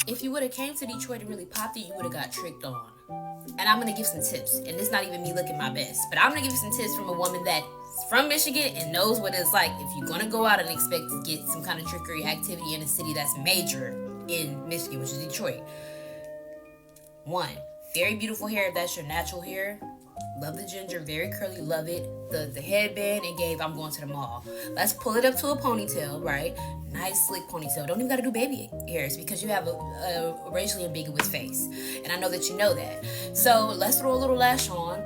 if you would have came to Detroit and really popped it, you would have got tricked on. And I'm gonna give some tips. And it's not even me looking my best, but I'm gonna give you some tips from a woman that's from Michigan and knows what it's like if you're gonna go out and expect to get some kind of trickery activity in a city that's major in Michigan, which is Detroit. One, very beautiful hair if that's your natural hair. Love the ginger, very curly, love it. The headband and gave I'm going to the mall. Let's pull it up to a ponytail, right? Nice slick ponytail. Don't even gotta do baby hairs because you have a racially ambiguous face. And I know that you know that. So let's throw a little lash on.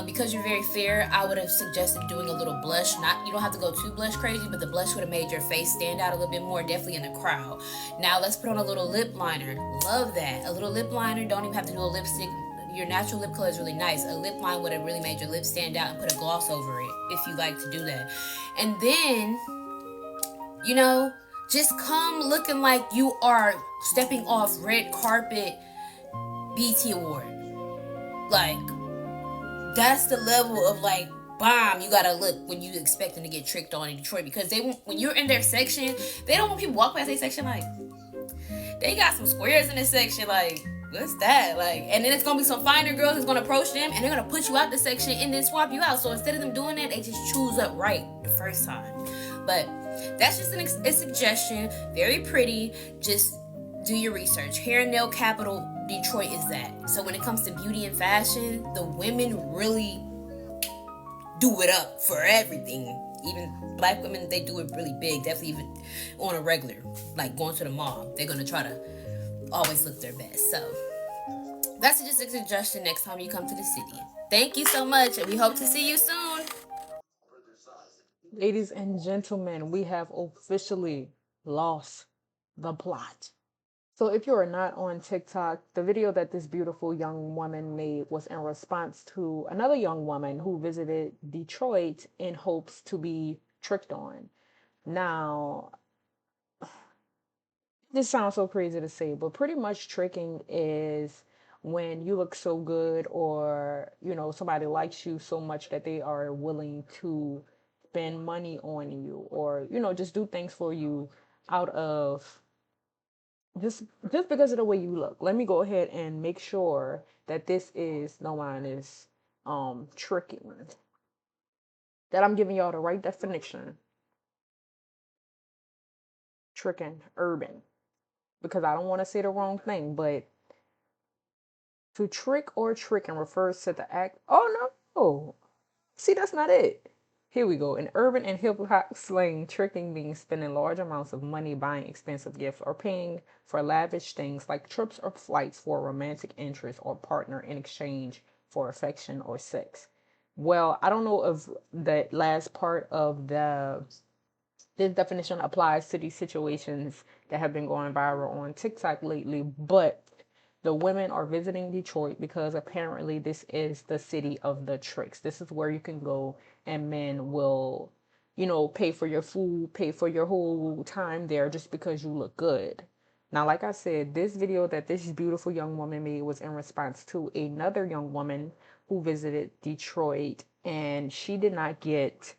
Because you're very fair, I would have suggested doing a little blush. Not you don't have to go too blush crazy, but the blush would have made your face stand out a little bit more, definitely in the crowd. Now let's put on a little lip liner. Love that. A little lip liner, don't even have to do a lipstick. Your natural lip color is really nice. A lip line would have really made your lips stand out and put a gloss over it if you like to do that. And then, just come looking like you are stepping off red carpet BT award. Like, that's the level of like bomb you gotta look when you expecting to get tricked on in Detroit, because they won't, when you're in their section, they don't want people walk past their section like they got some squares in this section like what's that? Like, and then it's gonna be some finer girls that's gonna approach them and they're gonna put you out the section and then swap you out. So instead of them doing that, they just choose up right the first time. But that's just a suggestion. Very pretty. Just do your research. Hair and nail capital Detroit is that. So when it comes to beauty and fashion, the women really do it up for everything. Even black women, they do it really big. Definitely even on a regular, like going to the mall, they're gonna try to always look their best. So that's just a suggestion next time you come to the city. Thank you so much, and we hope to see you soon. Ladies and gentlemen, we have officially lost the plot. So, if you are not on TikTok, the video that this beautiful young woman made was in response to another young woman who visited Detroit in hopes to be tricked on. Now, this sounds so crazy to say, but pretty much tricking is when you look so good, or somebody likes you so much that they are willing to spend money on you, or just do things for you out of just because of the way you look. Let me go ahead and make sure that this is no one is tricking, that I'm giving y'all the right definition. Tricking, urban, because I don't want to say the wrong thing, but to trick or tricking refers to the act. Oh no. See, that's not it. Here we go. In urban and hip hop slang, tricking means spending large amounts of money buying expensive gifts or paying for lavish things like trips or flights for a romantic interest or partner in exchange for affection or sex. Well, I don't know if that last part of this definition applies to these situations that have been going viral on TikTok lately, but the women are visiting Detroit because apparently this is the city of the tricks. This is where you can go and men will, pay for your food, pay for your whole time there just because you look good. Now, like I said, this video that this beautiful young woman made was in response to another young woman who visited Detroit, and she did not get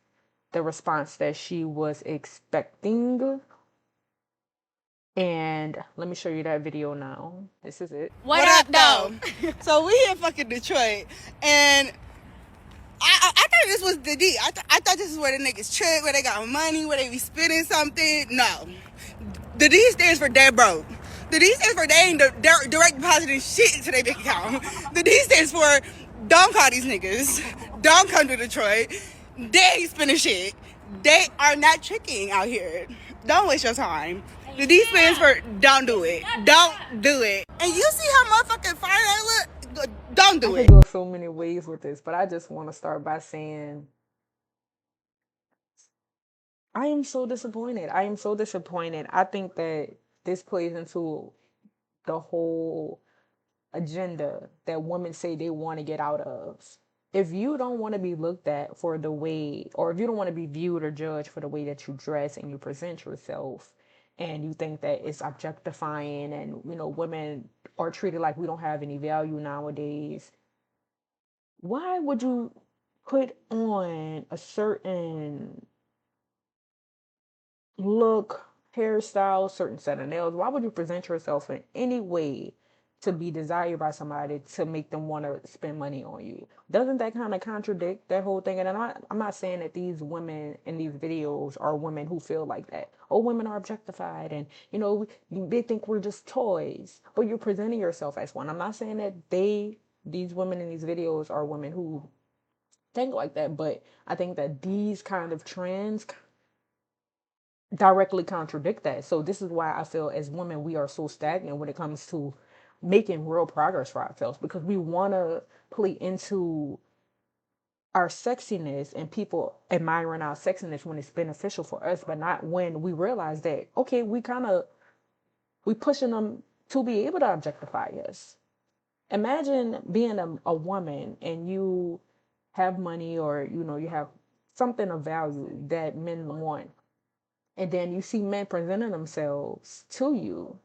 the response that she was expecting. And let me show you that video now. This is it. What up, though? So we in fucking Detroit, and I thought this was the D. I thought this is where the niggas trick, where they got money, where they be spending something. No. The D stands for dead broke. The D stands for they ain't direct depositing shit into their bank account. The D stands for don't call these niggas. Don't come to Detroit. They ain't spending shit. They are not tricking out here. Don't waste your time. The D stands for don't do it. Don't do it. And you see how motherfucking fire that look? Don't do I it. could go so many ways with this, but I just want to start by saying I am so disappointed. I am so disappointed. I think that this plays into the whole agenda that women say they want to get out of. If you don't want to be looked at for the way, or if you don't want to be viewed or judged for the way that you dress and you present yourself, and you think that it's objectifying, and women are treated like we don't have any value nowadays, why would you put on a certain look hairstyle, certain set of nails? Why would you present yourself in any way to be desired by somebody to make them want to spend money on you? Doesn't that kind of contradict that whole thing? And I'm not saying that these women in these videos are women who feel like that. Oh, women are objectified and, they think we're just toys. But you're presenting yourself as one. I'm not saying that these women in these videos are women who think like that, but I think that these kind of trends directly contradict that. So this is why I feel as women we are so stagnant when it comes to making real progress for ourselves, because we want to play into our sexiness and people admiring our sexiness when it's beneficial for us, but not when we realize that, okay, we pushing them to be able to objectify us. Imagine being a woman and you have money, or you have something of value that men want, and then you see men presenting themselves to you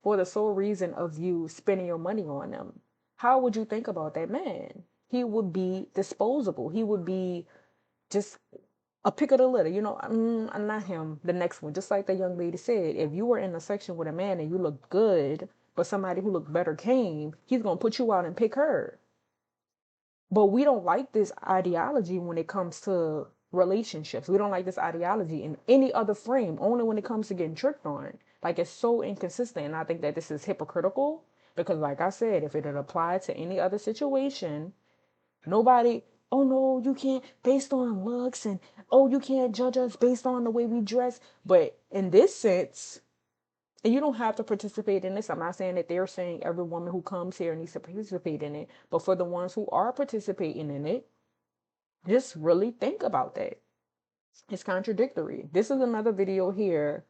for the sole reason of you spending your money on them. How would you think about that man? He would be disposable. He would be just a pick of the litter. Not him, the next one. Just like the young lady said, if you were in a section with a man and you look good, but somebody who looked better came, he's going to put you out and pick her. But we don't like this ideology when it comes to relationships. We don't like this ideology in any other frame, only when it comes to getting tricked on. Like, it's so inconsistent. And I think that this is hypocritical because, like I said, if it had applied to any other situation, nobody, oh no, you can't based on looks, and oh, you can't judge us based on the way we dress. But in this sense, and you don't have to participate in this. I'm not saying that they're saying every woman who comes here needs to participate in it. But for the ones who are participating in it, just really think about that. It's contradictory. This is another video here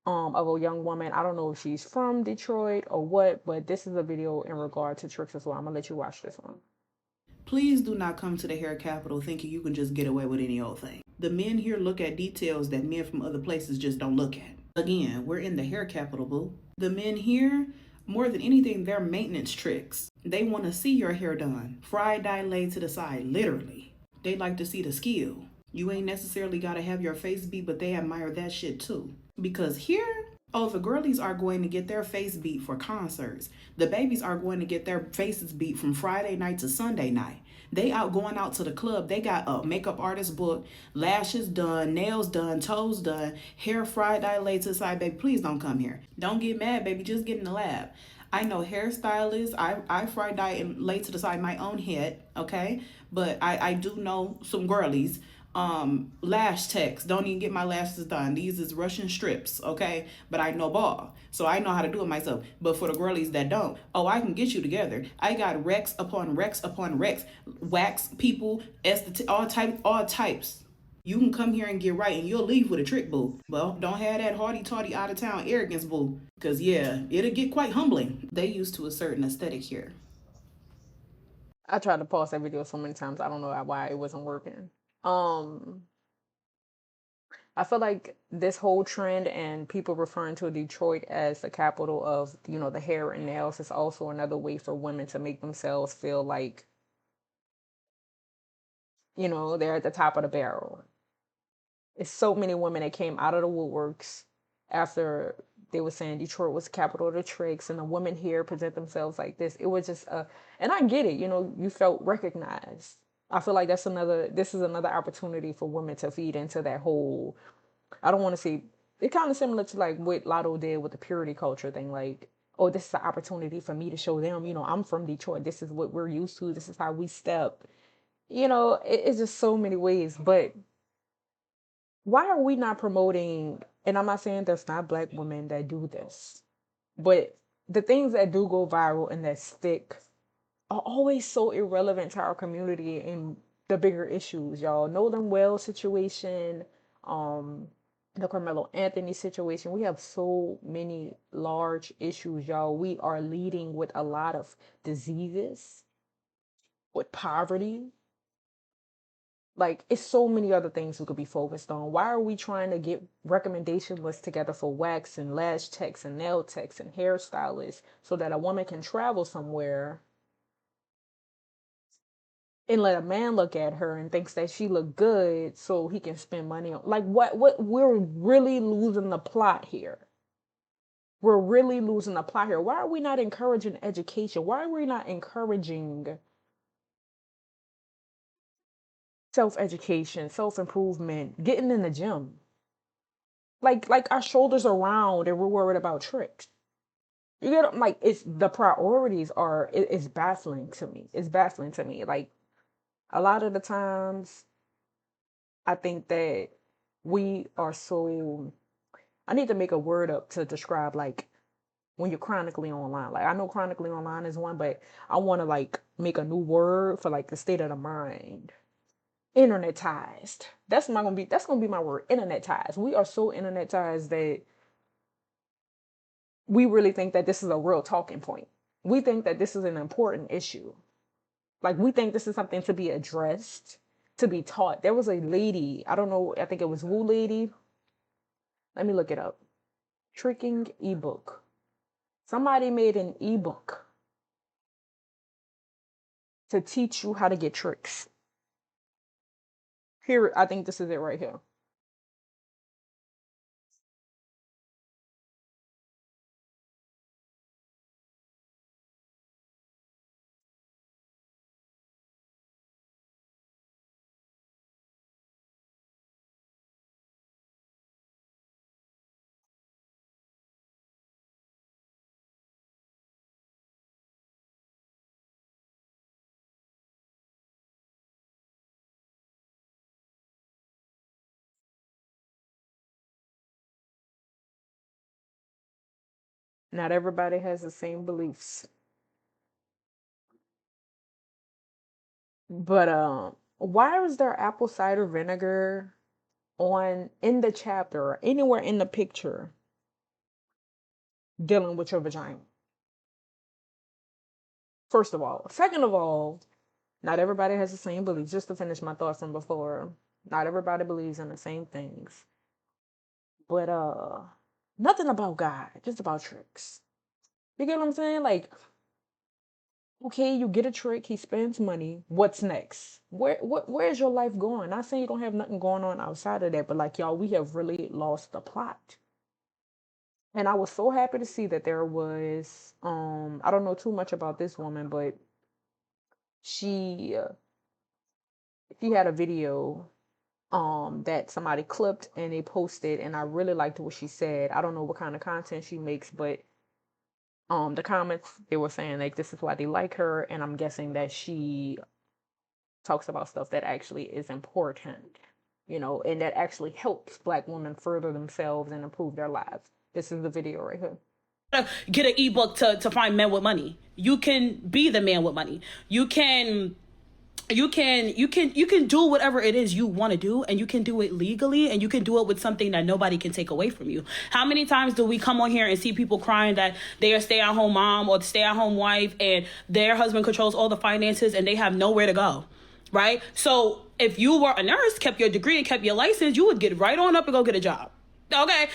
of a young woman. I don't know if she's from Detroit or what, but this is a video in regard to tricks as well. I'm gonna let you watch this one. Please do not come to the hair capital thinking you can just get away with any old thing. The men here look at details that men from other places just don't look at. Again, we're in the hair capital, boo. The men here, more than anything, they're maintenance tricks. They want to see your hair done. Fried dye laid to the side, literally. They like to see the skill. You ain't necessarily got to have your face beat, but they admire that shit too. Because here, oh, the girlies are going to get their face beat for concerts. The babies are going to get their faces beat from Friday night to Sunday night. They out going out to the club. They got a makeup artist booked, lashes done, nails done, toes done, hair fried dye laid to the side. Baby, please don't come here. Don't get mad, baby. Just get in the lab. I know hairstylists. I fry dye and lay to the side my own head, okay? But I do know some girlies. Lash techs don't even get my lashes done. These is Russian strips, okay? But I know ball, so I know how to do it myself. But for the girlies that don't, oh, I can get you together. I got Rex upon Rex upon Rex, wax people, all types. You can come here and get right, and you'll leave with a trick, boo. Well, don't have that haughty-tawdy out-of-town arrogance, boo. Because, yeah, it'll get quite humbling. They used to a certain aesthetic here. I tried to pause that video so many times. I don't know why it wasn't working. I feel like this whole trend and people referring to Detroit as the capital of, the hair and nails is also another way for women to make themselves feel like, they're at the top of the barrel. It's so many women that came out of the woodworks after they were saying Detroit was the capital of the tricks, and the women here present themselves like this. It was just and I get it, you felt recognized. I feel like this is another opportunity for women to feed into that whole, I don't want to say, it's kind of similar to like what Lotto did with the purity culture thing. Like, oh, this is an opportunity for me to show them, I'm from Detroit. This is what we're used to. This is how we step. It's just so many ways. But why are we not promoting, and I'm not saying there's not Black women that do this, but the things that do go viral and that stick are always so irrelevant to our community and the bigger issues, y'all. Northern Wells situation, the Carmelo Anthony situation. We have so many large issues, y'all. We are leading with a lot of diseases, with poverty. Like, it's so many other things we could be focused on. Why are we trying to get recommendation lists together for wax and lash techs and nail techs and hairstylists so that a woman can travel somewhere and let a man look at her and thinks that she look good so he can spend money on, like, what we're really losing the plot here. We're really losing the plot here. Why are we not encouraging education? Why are we not encouraging self-education, self-improvement, getting in the gym? Like our shoulders are round and we're worried about tricks. You get, like, it's the priorities are, it's baffling to me. It's baffling to me. Like, a lot of the times I think that we are so, I need to make a word up to describe, like, when you're chronically online. Like, I know chronically online is one, but I want to, like, make a new word for, like, the state of the mind. Internetized. That's gonna be my word. Internetized. We are so internetized that we really think that this is a real talking point. We think that this is an important issue. Like, we think this is something to be addressed, to be taught. There was a lady, I don't know, I think it was Woo Lady. Let me look it up. Tricking ebook. Somebody made an ebook to teach you how to get tricks. Here, I think this is it right here. Not everybody has the same beliefs. But why was there apple cider vinegar on in the chapter or anywhere in the picture dealing with your vagina? First of all. Second of all, not everybody has the same beliefs. Just to finish my thought from before, not everybody believes in the same things. But nothing about God, just about tricks. You get what I'm saying? Like, okay, you get a trick, he spends money. What's next? Where's your life going? Not saying you don't have nothing going on outside of that, but like, y'all, we have really lost the plot. And I was so happy to see that there was I don't know too much about this woman, but she she had a video that somebody clipped and they posted, and I really liked what she said. I don't know what kind of content she makes, but the comments, they were saying like this is why they like her, and I'm guessing that she talks about stuff that actually is important, you know, and that actually helps Black women further themselves and improve their lives. This is the video right here. Get an ebook to find men with money. You can be the man with money. You can do whatever it is you want to do, and you can do it legally, and you can do it with something that nobody can take away from you. How many times do we come on here and see people crying that they are stay-at-home mom or stay-at-home wife and their husband controls all the finances and they have nowhere to go, right? So if you were a nurse, kept your degree and kept your license, you would get right on up and go get a job. Okay,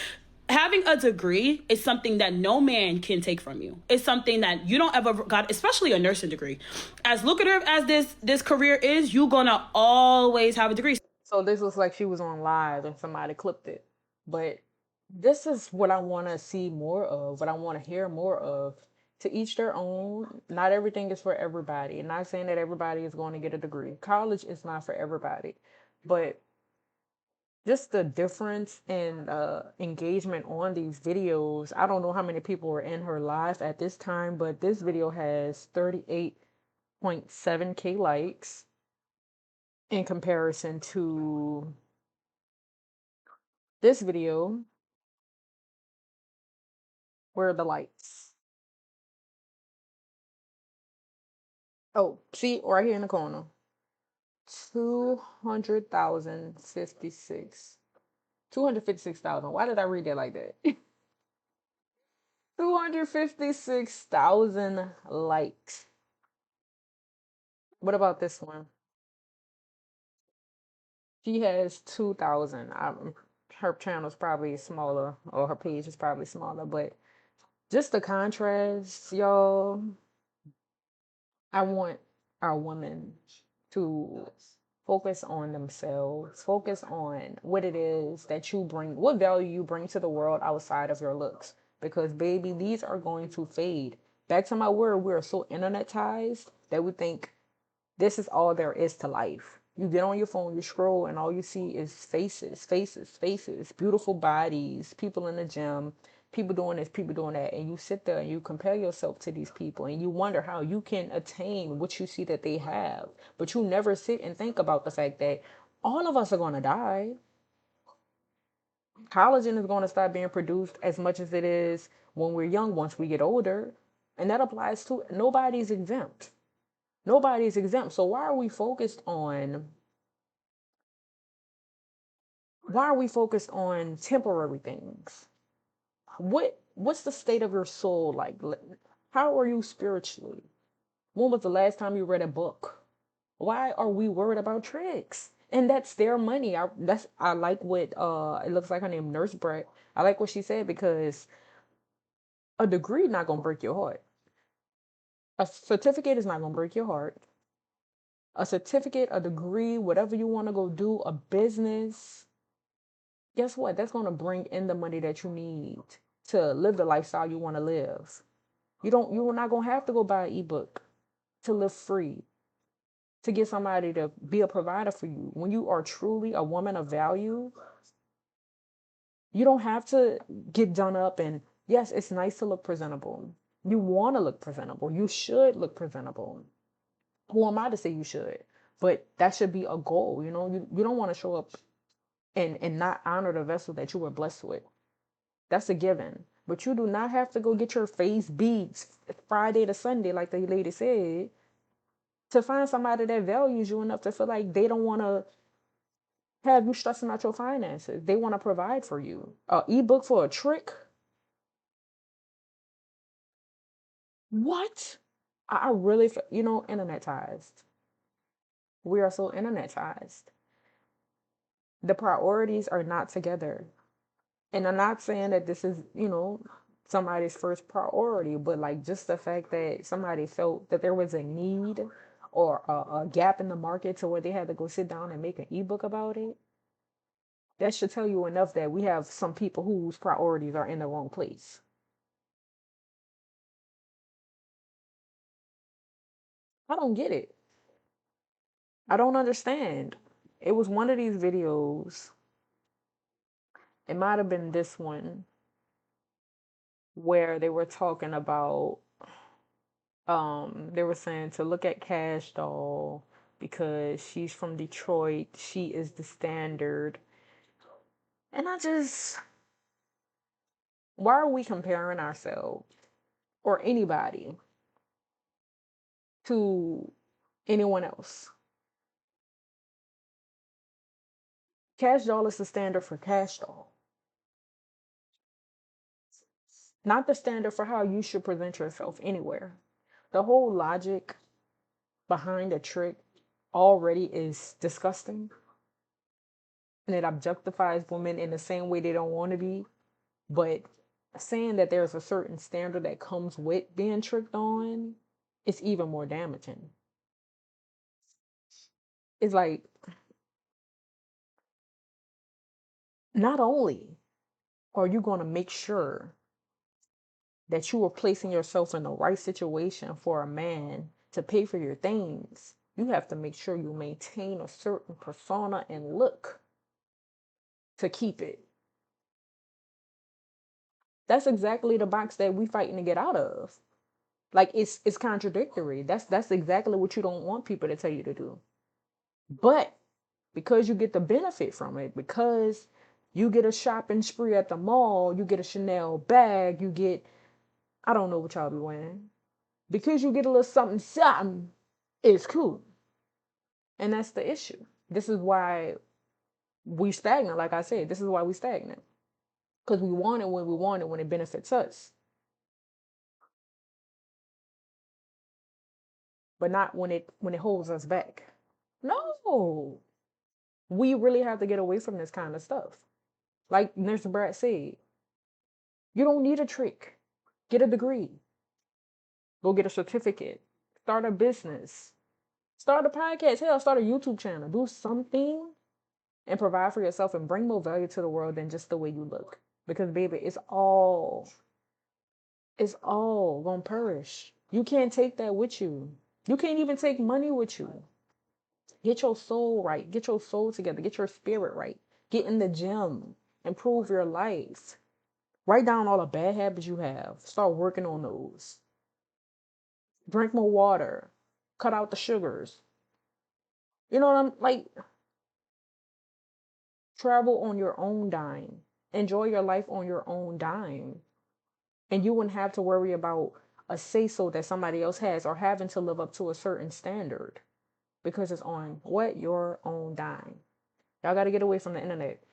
having a degree is something that no man can take from you. It's something that you don't ever got, especially a nursing degree. As lucrative as this career is, you're gonna always have a degree. So this looks like she was on live and somebody clipped it. But this is what I want to see more of, what I want to hear more of. To each their own. Not everything is for everybody. And not saying that everybody is going to get a degree. College is not for everybody. But just the difference in engagement on these videos. I don't know how many people were in her live at this time, but this video has 38.7K likes in comparison to this video. Where are the lights? Oh, see, right here in the corner. 200,056. 256,000. Why did I read that like that? 256,000 likes. What about this one? She has 2,000. Her channel's probably smaller, or her page is probably smaller, but just the contrast, y'all. I want our women to focus on themselves, focus on what it is that you bring, what value you bring to the world outside of your looks. Because, baby, these are going to fade. Back to my word, we are so internetized that we think this is all there is to life. You get on your phone, you scroll, and all you see is faces, faces, faces, beautiful bodies, people in the gym, people doing this, people doing that. And you sit there and you compare yourself to these people and you wonder how you can attain what you see that they have. But you never sit and think about the fact that all of us are going to die. Collagen is going to stop being produced as much as it is when we're young once we get older. And that applies to nobody's exempt. Nobody's exempt. So why are we focused on temporary things? What's the state of your soul like? How are you spiritually? When was the last time you read a book? Why are we worried about tricks? And that's their money. I like what it looks like her name Nurse Brett. I like what she said because a degree not gonna break your heart. A certificate is not gonna break your heart. A certificate, a degree, whatever you want to go do, a business, guess what? That's going to bring in the money that you need to live the lifestyle you want to live. You're not going to have to go buy an ebook to live free, to get somebody to be a provider for you. When you are truly a woman of value, you don't have to get done up. And yes, it's nice to look presentable. You want to look presentable. You should look presentable. Who am I to say you should? But that should be a goal. You don't want to show up and not honor the vessel that you were blessed with. That's a given. But you do not have to go get your face beads Friday to Sunday, like the lady said, to find somebody that values you enough to feel like they don't want to have you stressing out your finances. They want to provide for you. A ebook for a trick? What? I really, internetized. We are so internetized. The priorities are not together. And I'm not saying that this is, somebody's first priority, but like just the fact that somebody felt that there was a need or a gap in the market to where they had to go sit down and make an ebook about it, that should tell you enough that we have some people whose priorities are in the wrong place. I don't get it. I don't understand. It was one of these videos. It might have been this one where they were talking about they were saying to look at Cash Doll because she's from Detroit. She is the standard. And why are we comparing ourselves or anybody to anyone else? Cash Doll is the standard for Cash Doll, not the standard for how you should present yourself anywhere. The whole logic behind a trick already is disgusting, and it objectifies women in the same way they don't want to be. But saying that there's a certain standard that comes with being tricked on is even more damaging. It's like, not only are you going to make sure that you are placing yourself in the right situation for a man to pay for your things, you have to make sure you maintain a certain persona and look to keep it. That's exactly the box that we fighting to get out of. Like it's contradictory. That's exactly what you don't want people to tell you to do. But because you get the benefit from it, because you get a shopping spree at the mall, you get a Chanel bag, you get, I don't know what y'all be wearing. Because you get a little something, something, it's cool. And that's the issue. This is why we stagnant, like I said. This is why we stagnant. Because we want it when we want it, when it benefits us. But not when it holds us back. No. We really have to get away from this kind of stuff. Like Nurse Brad said, you don't need a trick. Get a degree. Go get a certificate. Start a business. Start a podcast. Hell, start a YouTube channel. Do something and provide for yourself and bring more value to the world than just the way you look. Because baby, it's all gonna perish. You can't take that with you. You can't even take money with you. Get your soul right. Get your soul together. Get your spirit right. Get in the gym. Improve your life. Write down all the bad habits you have. Start working on those. Drink more water. Cut out the sugars. You know what I'm like? Travel on your own dime. Enjoy your life on your own dime. And you wouldn't have to worry about a say so that somebody else has or having to live up to a certain standard because it's on what? Your own dime. Y'all got to get away from the internet.